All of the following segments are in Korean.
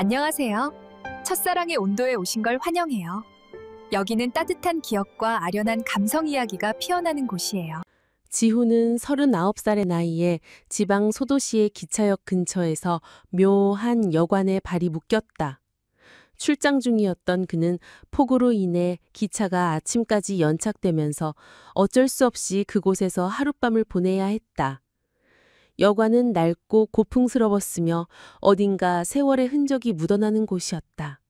안녕하세요. 첫사랑의 온도에 오신 걸 환영해요. 여기는 따뜻한 기억과 아련한 감성 이야기가 피어나는 곳이에요. 지훈은 39살의 나이에 지방 소도시의 기차역 근처에서 묘한 여관에 발이 묶였다. 출장 중이었던 그는 폭우로 인해 기차가 아침까지 연착되면서 어쩔 수 없이 그곳에서 하룻밤을 보내야 했다. 여관은 낡고 고풍스러웠으며 어딘가 세월의 흔적이 묻어나는 곳이었다.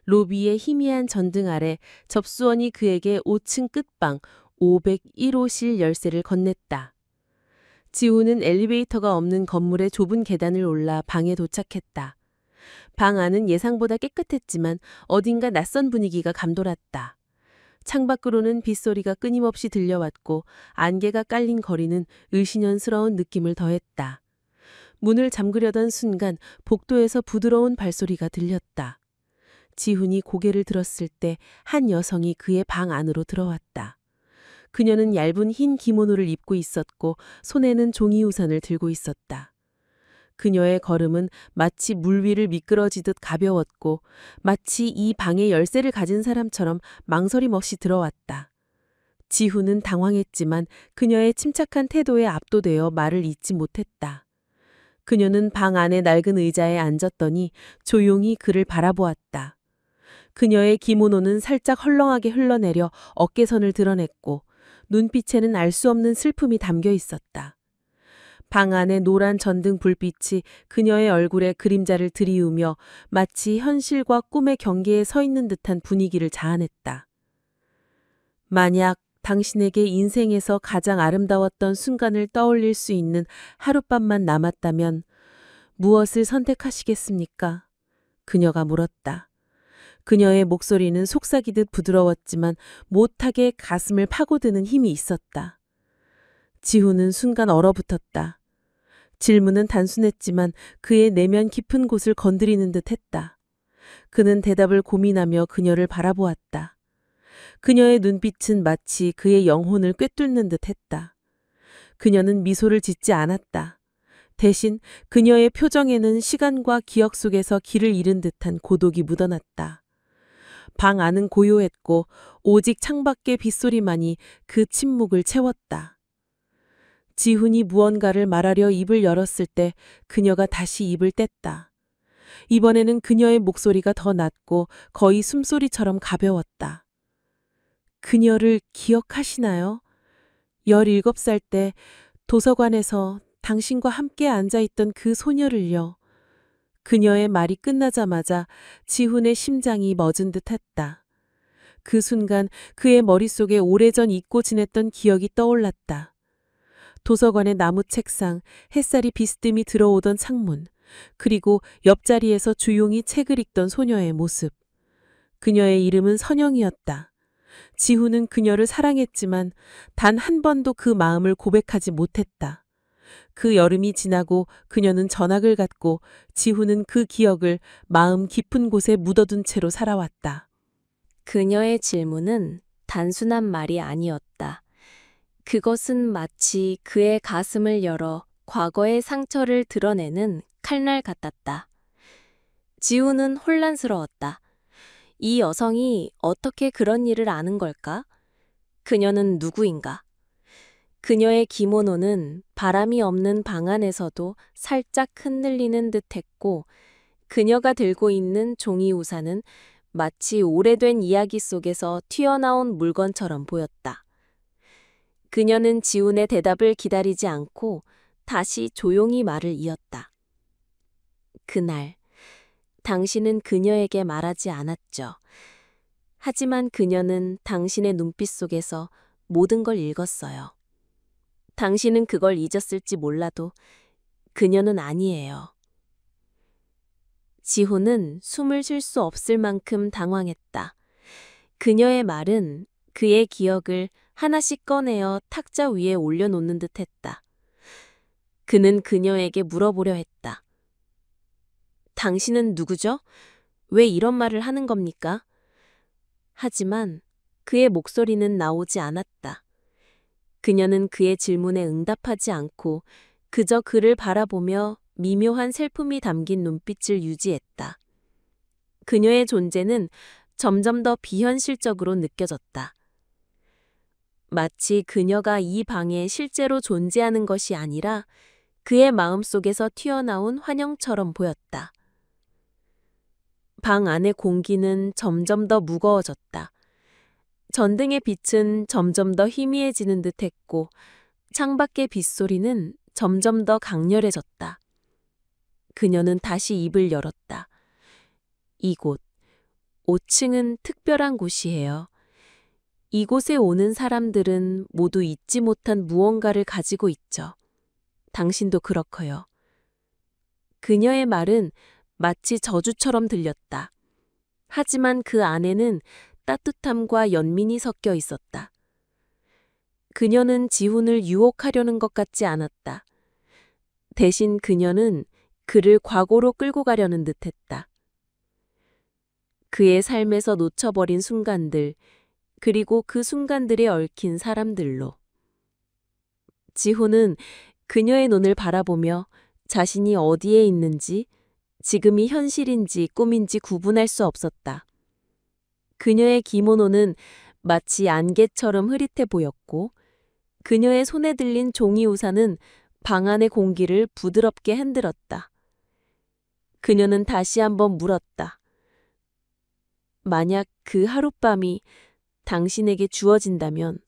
로비의 희미한 전등 아래 접수원이 그에게 5층 끝방 501호실 열쇠를 건넸다. 지훈은 엘리베이터가 없는 건물의 좁은 계단을 올라 방에 도착했다. 방 안은 예상보다 깨끗했지만 어딘가 낯선 분위기가 감돌았다. 창밖으로는 빗소리가 끊임없이 들려왔고 안개가 깔린 거리는 을씨년스러운 느낌을 더했다. 문을 잠그려던 순간 복도에서 부드러운 발소리가 들렸다. 지훈이 고개를 들었을 때 한 여성이 그의 방 안으로 들어왔다. 그녀는 얇은 흰 기모노를 입고 있었고 손에는 종이 우산을 들고 있었다. 그녀의 걸음은 마치 물 위를 미끄러지듯 가벼웠고 마치 이 방의 열쇠를 가진 사람처럼 망설임 없이 들어왔다. 지훈은 당황했지만 그녀의 침착한 태도에 압도되어 말을 잇지 못했다. 그녀는 방 안의 낡은 의자에 앉았더니 조용히 그를 바라보았다. 그녀의 기모노는 살짝 헐렁하게 흘러내려 어깨선을 드러냈고 눈빛에는 알 수 없는 슬픔이 담겨 있었다. 방 안의 노란 전등 불빛이 그녀의 얼굴에 그림자를 들이우며 마치 현실과 꿈의 경계에 서 있는 듯한 분위기를 자아냈다. 만약 당신에게 인생에서 가장 아름다웠던 순간을 떠올릴 수 있는 하룻밤만 남았다면 무엇을 선택하시겠습니까? 그녀가 물었다. 그녀의 목소리는 속삭이듯 부드러웠지만 못하게 가슴을 파고드는 힘이 있었다. 지훈은 순간 얼어붙었다. 질문은 단순했지만 그의 내면 깊은 곳을 건드리는 듯 했다. 그는 대답을 고민하며 그녀를 바라보았다. 그녀의 눈빛은 마치 그의 영혼을 꿰뚫는 듯 했다. 그녀는 미소를 짓지 않았다. 대신 그녀의 표정에는 시간과 기억 속에서 길을 잃은 듯한 고독이 묻어났다. 방 안은 고요했고 오직 창밖의 빗소리만이 그 침묵을 채웠다. 지훈이 무언가를 말하려 입을 열었을 때 그녀가 다시 입을 뗐다. 이번에는 그녀의 목소리가 더 낮고 거의 숨소리처럼 가벼웠다. 그녀를 기억하시나요? 17살 때 도서관에서 당신과 함께 앉아있던 그 소녀를요. 그녀의 말이 끝나자마자 지훈의 심장이 멎은 듯 했다. 그 순간 그의 머릿속에 오래전 잊고 지냈던 기억이 떠올랐다. 도서관의 나무 책상, 햇살이 비스듬히 들어오던 창문, 그리고 옆자리에서 조용히 책을 읽던 소녀의 모습. 그녀의 이름은 선영이었다. 지훈은 그녀를 사랑했지만 단 한 번도 그 마음을 고백하지 못했다. 그 여름이 지나고 그녀는 전학을 갔고 지훈은 그 기억을 마음 깊은 곳에 묻어둔 채로 살아왔다. 그녀의 질문은 단순한 말이 아니었다. 그것은 마치 그의 가슴을 열어 과거의 상처를 드러내는 칼날 같았다. 지훈은 혼란스러웠다. 이 여성이 어떻게 그런 일을 아는 걸까? 그녀는 누구인가? 그녀의 기모노는 바람이 없는 방 안에서도 살짝 흔들리는 듯했고 그녀가 들고 있는 종이 우산은 마치 오래된 이야기 속에서 튀어나온 물건처럼 보였다. 그녀는 지훈의 대답을 기다리지 않고 다시 조용히 말을 이었다. 그날, 당신은 그녀에게 말하지 않았죠. 하지만 그녀는 당신의 눈빛 속에서 모든 걸 읽었어요. 당신은 그걸 잊었을지 몰라도 그녀는 아니에요. 지훈은 숨을 쉴 수 없을 만큼 당황했다. 그녀의 말은 그의 기억을 하나씩 꺼내어 탁자 위에 올려놓는 듯 했다. 그는 그녀에게 물어보려 했다. 당신은 누구죠? 왜 이런 말을 하는 겁니까? 하지만 그의 목소리는 나오지 않았다. 그녀는 그의 질문에 응답하지 않고 그저 그를 바라보며 미묘한 슬픔이 담긴 눈빛을 유지했다. 그녀의 존재는 점점 더 비현실적으로 느껴졌다. 마치 그녀가 이 방에 실제로 존재하는 것이 아니라 그의 마음속에서 튀어나온 환영처럼 보였다. 방 안의 공기는 점점 더 무거워졌다. 전등의 빛은 점점 더 희미해지는 듯 했고 창밖의 빗소리는 점점 더 강렬해졌다. 그녀는 다시 입을 열었다. 이곳, 5층은 특별한 곳이에요. 이곳에 오는 사람들은 모두 잊지 못한 무언가를 가지고 있죠. 당신도 그렇고요. 그녀의 말은 마치 저주처럼 들렸다. 하지만 그 안에는 따뜻함과 연민이 섞여 있었다. 그녀는 지훈을 유혹하려는 것 같지 않았다. 대신 그녀는 그를 과거로 끌고 가려는 듯했다. 그의 삶에서 놓쳐버린 순간들, 그리고 그 순간들에 얽힌 사람들로. 지훈은 그녀의 눈을 바라보며 자신이 어디에 있는지, 지금이 현실인지 꿈인지 구분할 수 없었다. 그녀의 기모노는 마치 안개처럼 흐릿해 보였고, 그녀의 손에 들린 종이 우산은 방 안의 공기를 부드럽게 흔들었다. 그녀는 다시 한번 물었다. 만약 그 하룻밤이 당신에게 주어진다면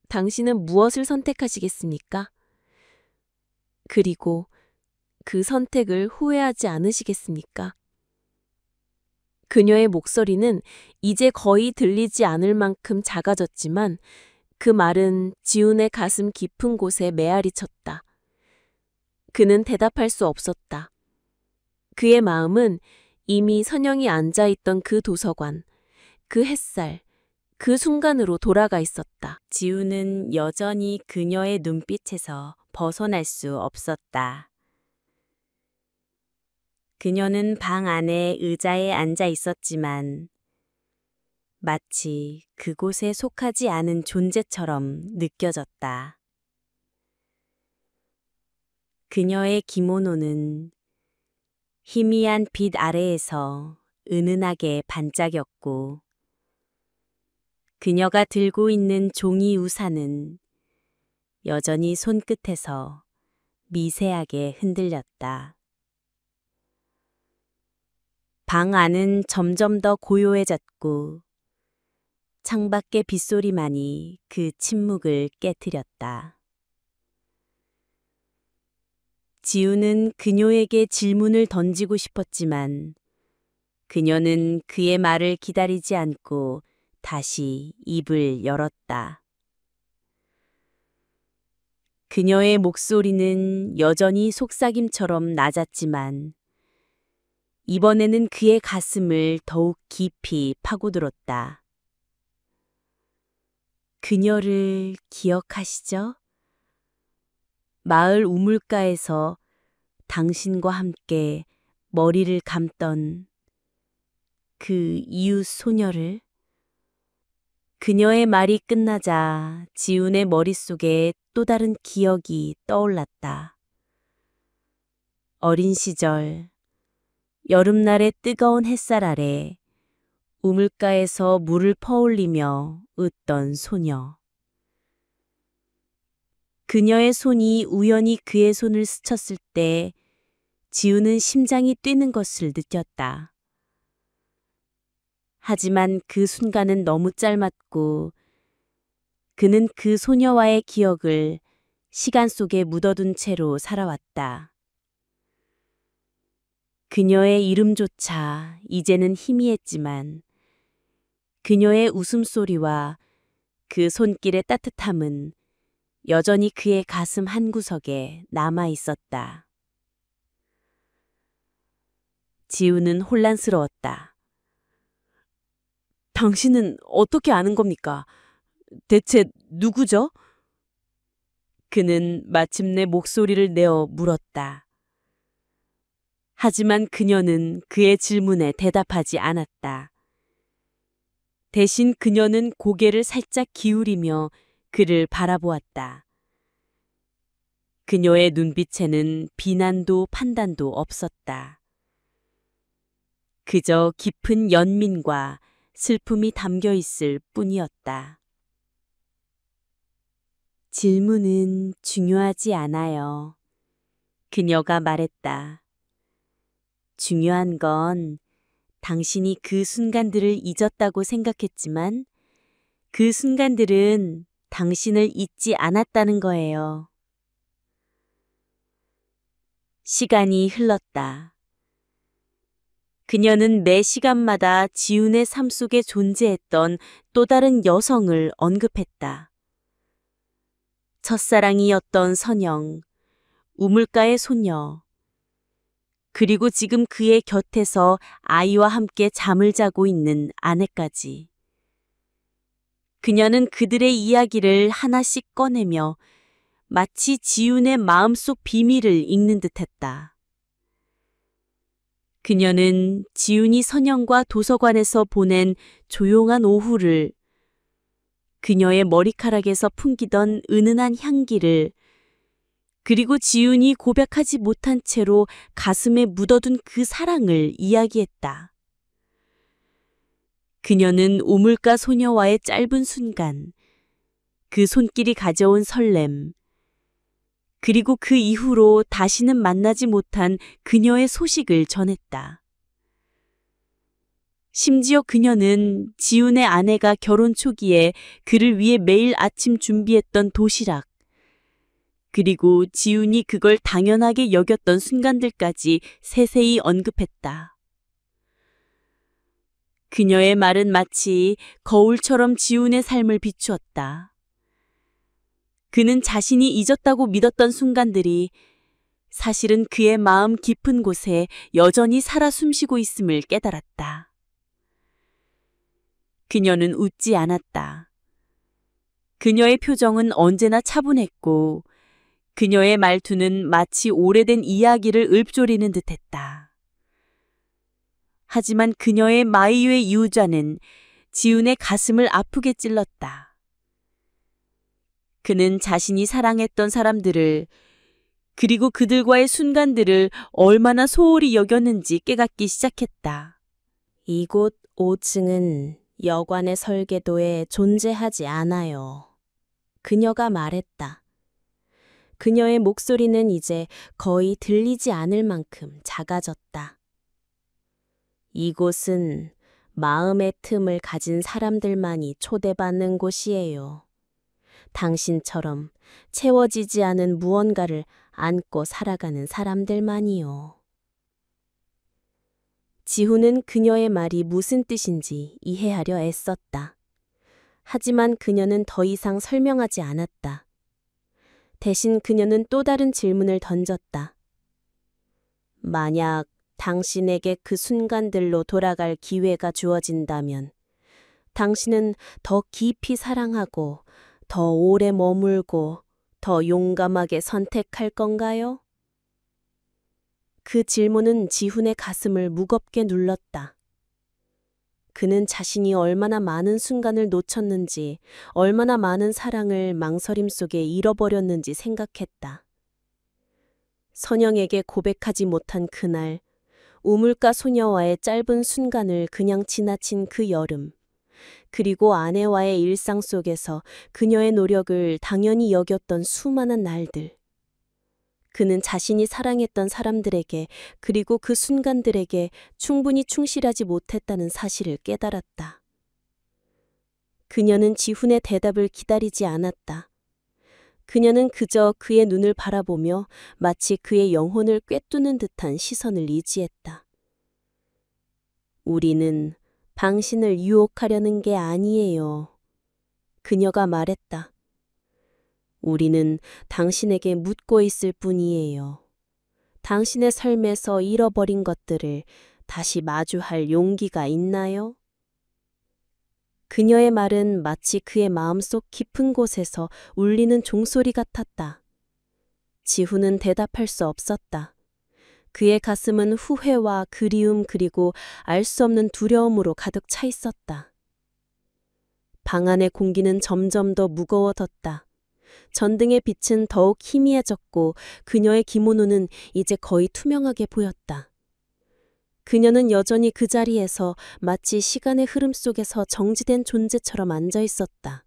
당신은 무엇을 선택하시겠습니까? 그리고 그 선택을 후회하지 않으시겠습니까? 그녀의 목소리는 이제 거의 들리지 않을 만큼 작아졌지만 그 말은 지훈의 가슴 깊은 곳에 메아리 쳤다. 그는 대답할 수 없었다. 그의 마음은 이미 선영이 앉아있던 그 도서관, 그 햇살, 그 순간으로 돌아가 있었다. 지우는 여전히 그녀의 눈빛에서 벗어날 수 없었다. 그녀는 방 안에 의자에 앉아 있었지만 마치 그곳에 속하지 않은 존재처럼 느껴졌다. 그녀의 기모노는 희미한 빛 아래에서 은은하게 반짝였고 그녀가 들고 있는 종이 우산은 여전히 손끝에서 미세하게 흔들렸다. 방 안은 점점 더 고요해졌고 창밖의 빗소리만이 그 침묵을 깨트렸다. 지우는 그녀에게 질문을 던지고 싶었지만 그녀는 그의 말을 기다리지 않고 다시 입을 열었다. 그녀의 목소리는 여전히 속삭임처럼 낮았지만 이번에는 그의 가슴을 더욱 깊이 파고들었다. 그녀를 기억하시죠? 마을 우물가에서 당신과 함께 머리를 감던 그 이웃 소녀를. 그녀의 말이 끝나자 지훈의 머릿속에 또 다른 기억이 떠올랐다. 어린 시절, 여름날의 뜨거운 햇살 아래 우물가에서 물을 퍼올리며 웃던 소녀. 그녀의 손이 우연히 그의 손을 스쳤을 때 지우는 심장이 뛰는 것을 느꼈다. 하지만 그 순간은 너무 짧았고 그는 그 소녀와의 기억을 시간 속에 묻어둔 채로 살아왔다. 그녀의 이름조차 이제는 희미했지만 그녀의 웃음소리와 그 손길의 따뜻함은 여전히 그의 가슴 한구석에 남아 있었다. 지우는 혼란스러웠다. 당신은 어떻게 아는 겁니까? 대체 누구죠? 그는 마침내 목소리를 내어 물었다. 하지만 그녀는 그의 질문에 대답하지 않았다. 대신 그녀는 고개를 살짝 기울이며 그를 바라보았다. 그녀의 눈빛에는 비난도 판단도 없었다. 그저 깊은 연민과 슬픔이 담겨 있을 뿐이었다. 질문은 중요하지 않아요. 그녀가 말했다. 중요한 건 당신이 그 순간들을 잊었다고 생각했지만 그 순간들은 당신을 잊지 않았다는 거예요. 시간이 흘렀다. 그녀는 매 시간마다 지훈의 삶 속에 존재했던 또 다른 여성을 언급했다. 첫사랑이었던 선영, 우물가의 소녀, 그리고 지금 그의 곁에서 아이와 함께 잠을 자고 있는 아내까지. 그녀는 그들의 이야기를 하나씩 꺼내며 마치 지훈의 마음속 비밀을 읽는 듯했다. 그녀는 지훈이 선영과 도서관에서 보낸 조용한 오후를, 그녀의 머리카락에서 풍기던 은은한 향기를, 그리고 지훈이 고백하지 못한 채로 가슴에 묻어둔 그 사랑을 이야기했다. 그녀는 우물가 소녀와의 짧은 순간, 그 손길이 가져온 설렘, 그리고 그 이후로 다시는 만나지 못한 그녀의 소식을 전했다. 심지어 그녀는 지훈의 아내가 결혼 초기에 그를 위해 매일 아침 준비했던 도시락, 그리고 지훈이 그걸 당연하게 여겼던 순간들까지 세세히 언급했다. 그녀의 말은 마치 거울처럼 지훈의 삶을 비추었다. 그는 자신이 잊었다고 믿었던 순간들이 사실은 그의 마음 깊은 곳에 여전히 살아 숨쉬고 있음을 깨달았다. 그녀는 웃지 않았다. 그녀의 표정은 언제나 차분했고 그녀의 말투는 마치 오래된 이야기를 읊조리는 듯했다. 하지만 그녀의 마이유의 이유자는 지훈의 가슴을 아프게 찔렀다. 그는 자신이 사랑했던 사람들을, 그리고 그들과의 순간들을 얼마나 소홀히 여겼는지 깨닫기 시작했다. 이곳 5층은 여관의 설계도에 존재하지 않아요. 그녀가 말했다. 그녀의 목소리는 이제 거의 들리지 않을 만큼 작아졌다. 이곳은 마음의 틈을 가진 사람들만이 초대받는 곳이에요. 당신처럼 채워지지 않은 무언가를 안고 살아가는 사람들만이요. 지훈은 그녀의 말이 무슨 뜻인지 이해하려 애썼다. 하지만 그녀는 더 이상 설명하지 않았다. 대신 그녀는 또 다른 질문을 던졌다. 만약 당신에게 그 순간들로 돌아갈 기회가 주어진다면 당신은 더 깊이 사랑하고 더 오래 머물고 더 용감하게 선택할 건가요? 그 질문은 지훈의 가슴을 무겁게 눌렀다. 그는 자신이 얼마나 많은 순간을 놓쳤는지, 얼마나 많은 사랑을 망설임 속에 잃어버렸는지 생각했다. 선영에게 고백하지 못한 그날, 우물가 소녀와의 짧은 순간을 그냥 지나친 그 여름, 그리고 아내와의 일상 속에서 그녀의 노력을 당연히 여겼던 수많은 날들. 그는 자신이 사랑했던 사람들에게 그리고 그 순간들에게 충분히 충실하지 못했다는 사실을 깨달았다. 그녀는 지훈의 대답을 기다리지 않았다. 그녀는 그저 그의 눈을 바라보며 마치 그의 영혼을 꿰뚫는 듯한 시선을 의지했다. 우리는 당신을 유혹하려는 게 아니에요. 그녀가 말했다. 우리는 당신에게 묻고 있을 뿐이에요. 당신의 삶에서 잃어버린 것들을 다시 마주할 용기가 있나요? 그녀의 말은 마치 그의 마음속 깊은 곳에서 울리는 종소리 같았다. 지훈은 대답할 수 없었다. 그의 가슴은 후회와 그리움 그리고 알 수 없는 두려움으로 가득 차 있었다. 방 안의 공기는 점점 더 무거워졌다. 전등의 빛은 더욱 희미해졌고 그녀의 기모노는 이제 거의 투명하게 보였다. 그녀는 여전히 그 자리에서 마치 시간의 흐름 속에서 정지된 존재처럼 앉아 있었다.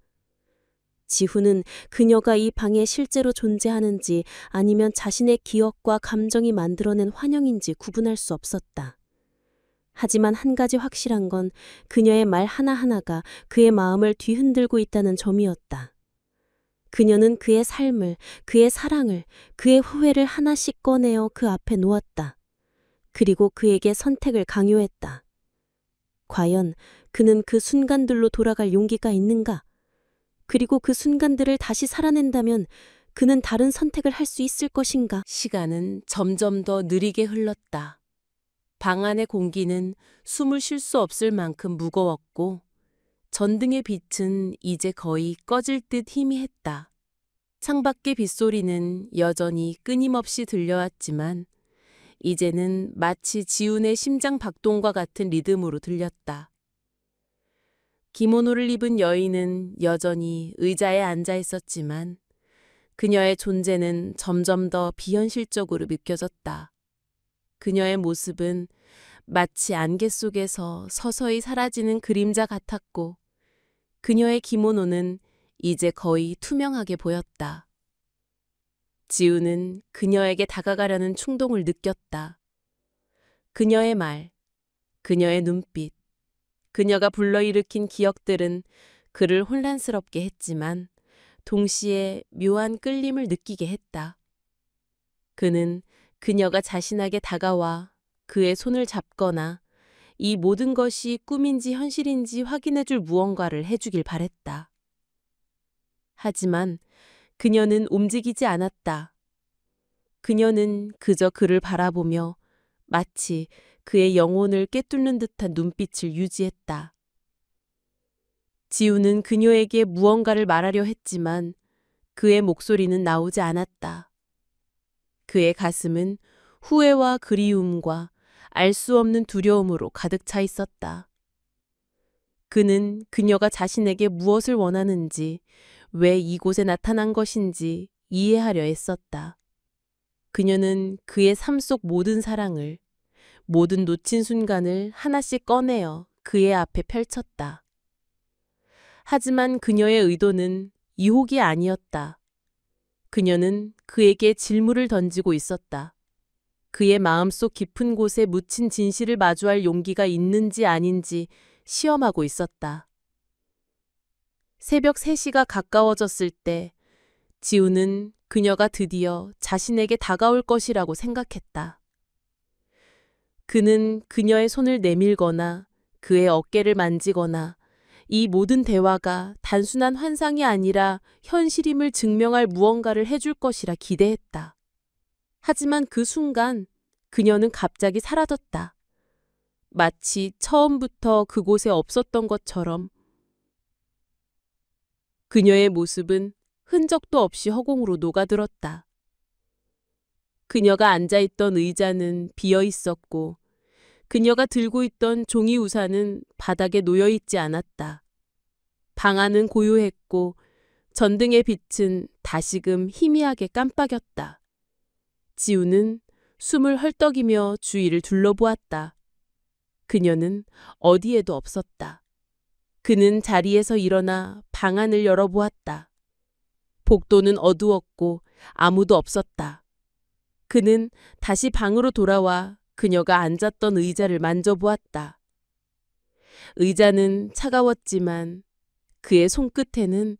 지훈은 그녀가 이 방에 실제로 존재하는지 아니면 자신의 기억과 감정이 만들어낸 환영인지 구분할 수 없었다. 하지만 한 가지 확실한 건 그녀의 말 하나하나가 그의 마음을 뒤흔들고 있다는 점이었다. 그녀는 그의 삶을, 그의 사랑을, 그의 후회를 하나씩 꺼내어 그 앞에 놓았다. 그리고 그에게 선택을 강요했다. 과연 그는 그 순간들로 돌아갈 용기가 있는가? 그리고 그 순간들을 다시 살아낸다면 그는 다른 선택을 할 수 있을 것인가? 시간은 점점 더 느리게 흘렀다. 방 안의 공기는 숨을 쉴 수 없을 만큼 무거웠고 전등의 빛은 이제 거의 꺼질 듯 희미했다. 창밖의 빗소리는 여전히 끊임없이 들려왔지만 이제는 마치 지훈의 심장 박동과 같은 리듬으로 들렸다. 기모노를 입은 여인은 여전히 의자에 앉아 있었지만 그녀의 존재는 점점 더 비현실적으로 느껴졌다. 그녀의 모습은 마치 안개 속에서 서서히 사라지는 그림자 같았고 그녀의 기모노는 이제 거의 투명하게 보였다. 지우는 그녀에게 다가가려는 충동을 느꼈다. 그녀의 말, 그녀의 눈빛, 그녀가 불러일으킨 기억들은 그를 혼란스럽게 했지만 동시에 묘한 끌림을 느끼게 했다. 그는 그녀가 자신에게 다가와 그의 손을 잡거나 이 모든 것이 꿈인지 현실인지 확인해줄 무언가를 해주길 바랬다. 하지만 그녀는 움직이지 않았다. 그녀는 그저 그를 바라보며 마치 그의 영혼을 꿰뚫는 듯한 눈빛을 유지했다. 지우는 그녀에게 무언가를 말하려 했지만 그의 목소리는 나오지 않았다. 그의 가슴은 후회와 그리움과 알 수 없는 두려움으로 가득 차 있었다. 그는 그녀가 자신에게 무엇을 원하는지, 왜 이곳에 나타난 것인지 이해하려 애썼다. 그녀는 그의 삶 속 모든 사랑을, 모든 놓친 순간을 하나씩 꺼내어 그의 앞에 펼쳤다. 하지만 그녀의 의도는 유혹이 아니었다. 그녀는 그에게 질문을 던지고 있었다. 그의 마음속 깊은 곳에 묻힌 진실을 마주할 용기가 있는지 아닌지 시험하고 있었다. 새벽 3시가 가까워졌을 때 지우는 그녀가 드디어 자신에게 다가올 것이라고 생각했다. 그는 그녀의 손을 내밀거나 그의 어깨를 만지거나 이 모든 대화가 단순한 환상이 아니라 현실임을 증명할 무언가를 해줄 것이라 기대했다. 하지만 그 순간 그녀는 갑자기 사라졌다. 마치 처음부터 그곳에 없었던 것처럼. 그녀의 모습은 흔적도 없이 허공으로 녹아들었다. 그녀가 앉아있던 의자는 비어 있었고 그녀가 들고 있던 종이 우산은 바닥에 놓여있지 않았다. 방 안은 고요했고 전등의 빛은 다시금 희미하게 깜빡였다. 지우는 숨을 헐떡이며 주위를 둘러보았다. 그녀는 어디에도 없었다. 그는 자리에서 일어나 방 안을 열어보았다. 복도는 어두웠고 아무도 없었다. 그는 다시 방으로 돌아와 그녀가 앉았던 의자를 만져보았다. 의자는 차가웠지만 그의 손끝에는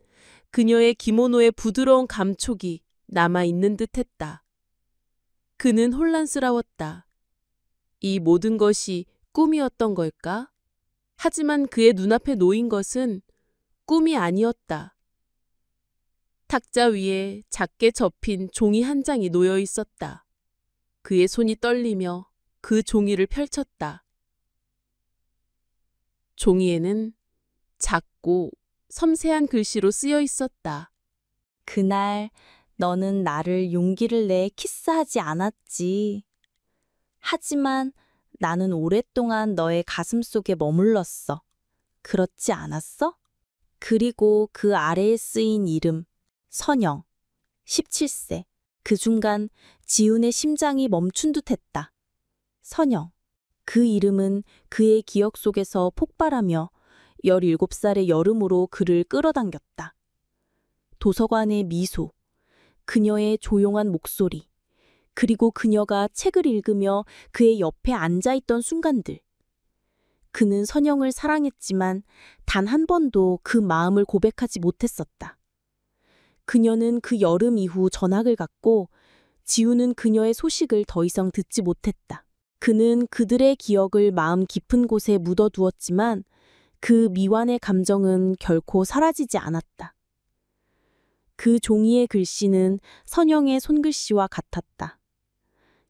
그녀의 기모노의 부드러운 감촉이 남아있는 듯했다. 그는 혼란스러웠다. 이 모든 것이 꿈이었던 걸까? 하지만 그의 눈앞에 놓인 것은 꿈이 아니었다. 탁자 위에 작게 접힌 종이 한 장이 놓여 있었다. 그의 손이 떨리며 그 종이를 펼쳤다. 종이에는 작고 섬세한 글씨로 쓰여 있었다. 그날 너는 나를 용기를 내 키스하지 않았지. 하지만 나는 오랫동안 너의 가슴 속에 머물렀어. 그렇지 않았어? 그리고 그 아래에 쓰인 이름, 선영, 17세. 그 순간 지훈의 심장이 멈춘 듯했다. 선영. 그 이름은 그의 기억 속에서 폭발하며 17살의 여름으로 그를 끌어당겼다. 도서관의 미소, 그녀의 조용한 목소리, 그리고 그녀가 책을 읽으며 그의 옆에 앉아있던 순간들. 그는 선영을 사랑했지만 단 한 번도 그 마음을 고백하지 못했었다. 그녀는 그 여름 이후 전학을 갔고 지우는 그녀의 소식을 더 이상 듣지 못했다. 그는 그들의 기억을 마음 깊은 곳에 묻어두었지만 그 미완의 감정은 결코 사라지지 않았다. 그 종이의 글씨는 선영의 손글씨와 같았다.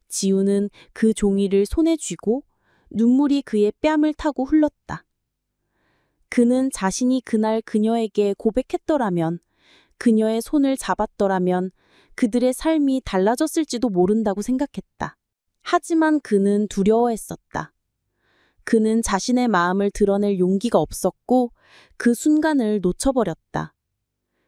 지우는 그 종이를 손에 쥐고 눈물이 그의 뺨을 타고 흘렀다. 그는 자신이 그날 그녀에게 고백했더라면, 그녀의 손을 잡았더라면 그들의 삶이 달라졌을지도 모른다고 생각했다. 하지만 그는 두려워했었다. 그는 자신의 마음을 드러낼 용기가 없었고 그 순간을 놓쳐버렸다.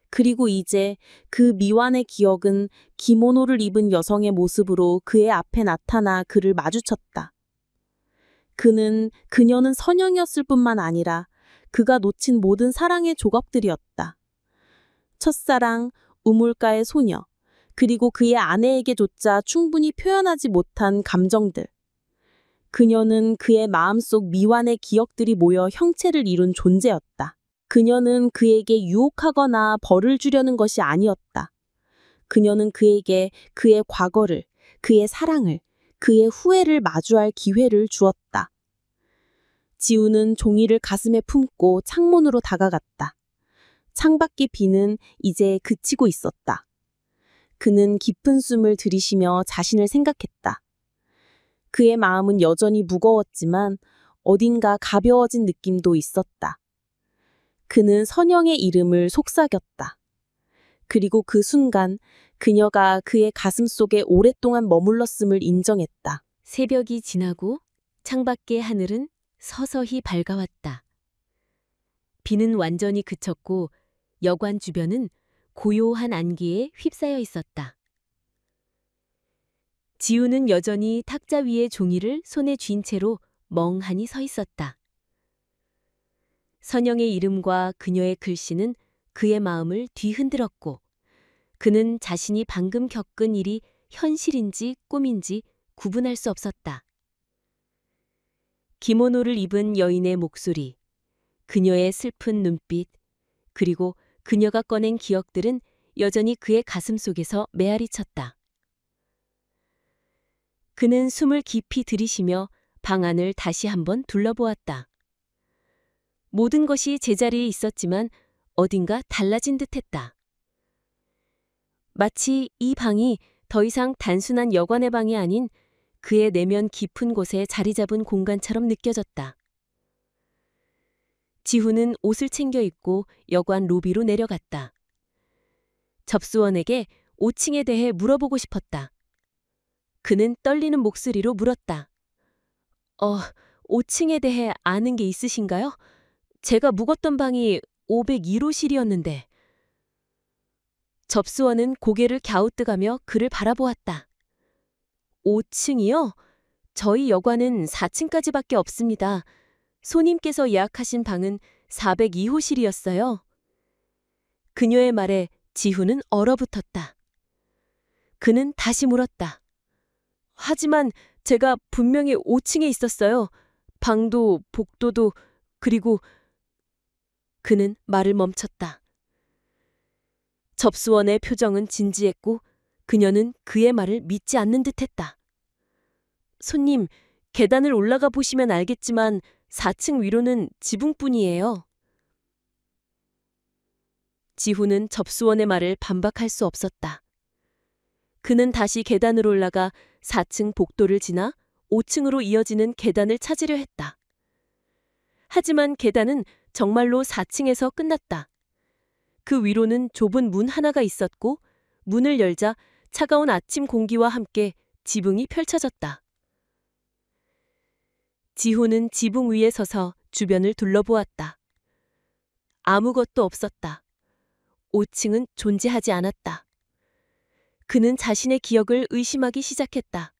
그리고 이제 그 미완의 기억은 기모노를 입은 여성의 모습으로 그의 앞에 나타나 그를 마주쳤다. 그녀는 선영이었을 뿐만 아니라 그가 놓친 모든 사랑의 조각들이었다. 첫사랑, 우물가의 소녀, 그리고 그의 아내에게조차 충분히 표현하지 못한 감정들. 그녀는 그의 마음속 미완의 기억들이 모여 형체를 이룬 존재였다. 그녀는 그에게 유혹하거나 벌을 주려는 것이 아니었다. 그녀는 그에게 그의 과거를, 그의 사랑을, 그의 후회를 마주할 기회를 주었다. 지우는 종이를 가슴에 품고 창문으로 다가갔다. 창밖의 비는 이제 그치고 있었다. 그는 깊은 숨을 들이쉬며 자신을 생각했다. 그의 마음은 여전히 무거웠지만 어딘가 가벼워진 느낌도 있었다. 그는 선영의 이름을 속삭였다. 그리고 그 순간 그녀가 그의 가슴 속에 오랫동안 머물렀음을 인정했다. 새벽이 지나고 창밖의 하늘은 서서히 밝아왔다. 비는 완전히 그쳤고 여관 주변은 고요한 안개에 휩싸여 있었다. 지우는 여전히 탁자 위에 종이를 손에 쥔 채로 멍하니 서 있었다. 선영의 이름과 그녀의 글씨는 그의 마음을 뒤흔들었고 그는 자신이 방금 겪은 일이 현실인지 꿈인지 구분할 수 없었다. 기모노를 입은 여인의 목소리, 그녀의 슬픈 눈빛, 그리고 그녀가 꺼낸 기억들은 여전히 그의 가슴 속에서 메아리 쳤다. 그는 숨을 깊이 들이쉬며 방 안을 다시 한번 둘러보았다. 모든 것이 제자리에 있었지만 어딘가 달라진 듯했다. 마치 이 방이 더 이상 단순한 여관의 방이 아닌 그의 내면 깊은 곳에 자리 잡은 공간처럼 느껴졌다. 지훈은 옷을 챙겨 입고 여관 로비로 내려갔다. 접수원에게 5층에 대해 물어보고 싶었다. 그는 떨리는 목소리로 물었다. 5층에 대해 아는 게 있으신가요? 제가 묵었던 방이 502호실이었는데. 접수원은 고개를 갸우뜨가며 그를 바라보았다. 5층이요? 저희 여관은 4층까지밖에 없습니다. 손님께서 예약하신 방은 402호실이었어요. 그녀의 말에 지훈은 얼어붙었다. 그는 다시 물었다. 하지만 제가 분명히 5층에 있었어요. 방도 복도도 그리고 그는 말을 멈췄다. 접수원의 표정은 진지했고 그녀는 그의 말을 믿지 않는 듯했다. 손님, 계단을 올라가 보시면 알겠지만 4층 위로는 지붕뿐이에요. 지훈은 접수원의 말을 반박할 수 없었다. 그는 다시 계단으로 올라가 4층 복도를 지나 5층으로 이어지는 계단을 찾으려 했다. 하지만 계단은 정말로 4층에서 끝났다. 그 위로는 좁은 문 하나가 있었고 문을 열자 차가운 아침 공기와 함께 지붕이 펼쳐졌다. 지호는 지붕 위에 서서 주변을 둘러보았다. 아무것도 없었다. 5층은 존재하지 않았다. 그는 자신의 기억을 의심하기 시작했다.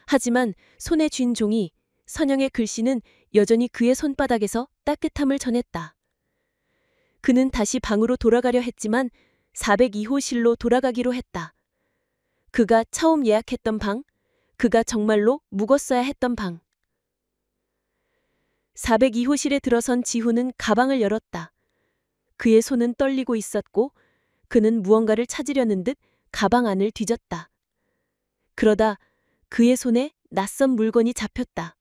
하지만 손에 쥔 종이 선영의 글씨는 여전히 그의 손바닥에서 따뜻함을 전했다. 그는 다시 방으로 돌아가려 했지만 402호실로 돌아가기로 했다. 그가 처음 예약했던 방, 그가 정말로 묵었어야 했던 방. 402호실에 들어선 지훈은 가방을 열었다. 그의 손은 떨리고 있었고 그는 무언가를 찾으려는 듯 가방 안을 뒤졌다. 그러다 그의 손에 낯선 물건이 잡혔다.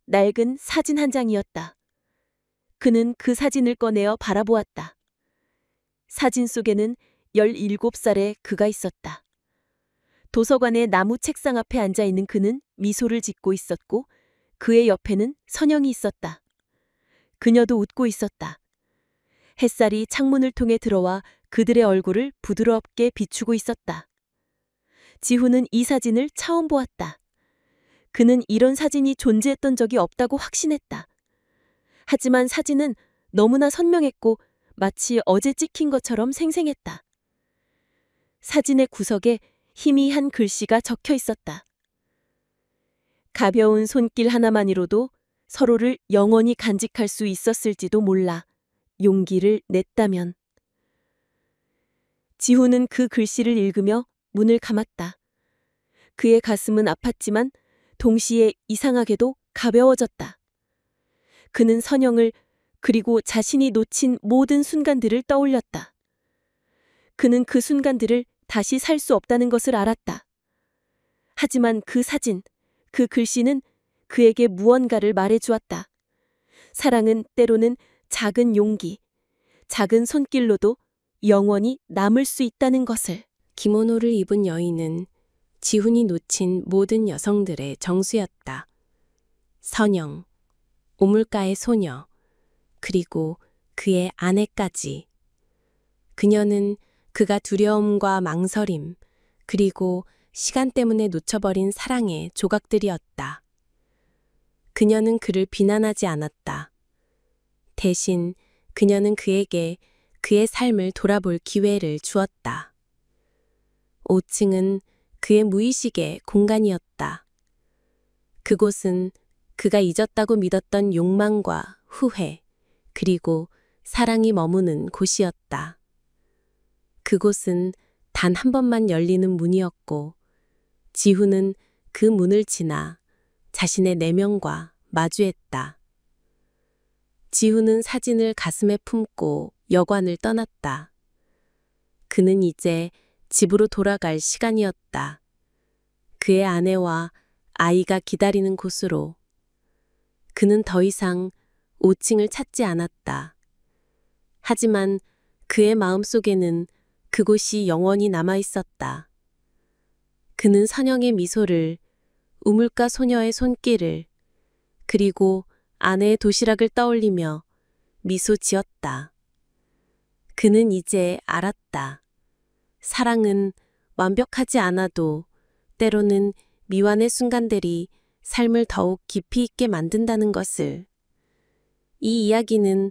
낡은 사진 한 장이었다. 그는 그 사진을 꺼내어 바라보았다. 사진 속에는 17살의 그가 있었다. 도서관의 나무 책상 앞에 앉아 있는 그는 미소를 짓고 있었고 그의 옆에는 선영이 있었다. 그녀도 웃고 있었다. 햇살이 창문을 통해 들어와 그들의 얼굴을 부드럽게 비추고 있었다. 지훈은 이 사진을 처음 보았다. 그는 이런 사진이 존재했던 적이 없다고 확신했다. 하지만 사진은 너무나 선명했고 마치 어제 찍힌 것처럼 생생했다. 사진의 구석에 희미한 글씨가 적혀 있었다. 가벼운 손길 하나만으로도 서로를 영원히 간직할 수 있었을지도 몰라. 용기를 냈다면. 지훈은 그 글씨를 읽으며 문을 감았다. 그의 가슴은 아팠지만 동시에 이상하게도 가벼워졌다. 그는 선영을 그리고 자신이 놓친 모든 순간들을 떠올렸다. 그는 그 순간들을 다시 살 수 없다는 것을 알았다. 하지만 그 사진, 그 글씨는 그에게 무언가를 말해주었다. 사랑은 때로는 작은 용기, 작은 손길로도 영원히 남을 수 있다는 것을. 기모노를 입은 여인은 지훈이 놓친 모든 여성들의 정수였다. 선영, 오물가의 소녀, 그리고 그의 아내까지. 그녀는 그가 두려움과 망설임, 그리고 시간 때문에 놓쳐버린 사랑의 조각들이었다. 그녀는 그를 비난하지 않았다. 대신 그녀는 그에게 그의 삶을 돌아볼 기회를 주었다. 5층은 그의 무의식의 공간이었다. 그곳은 그가 잊었다고 믿었던 욕망과 후회, 그리고 사랑이 머무는 곳이었다. 그곳은 단 한 번만 열리는 문이었고, 지훈은 그 문을 지나 자신의 내면과 마주했다. 지훈은 사진을 가슴에 품고 여관을 떠났다. 그는 이제 집으로 돌아갈 시간이었다. 그의 아내와 아이가 기다리는 곳으로. 그는 더 이상 5층을 찾지 않았다. 하지만 그의 마음속에는 그곳이 영원히 남아 있었다. 그는 선영의 미소를, 우물가 소녀의 손길을, 그리고 아내의 도시락을 떠올리며 미소 지었다. 그는 이제 알았다. 사랑은 완벽하지 않아도 때로는 미완의 순간들이 삶을 더욱 깊이 있게 만든다는 것을. 이 이야기는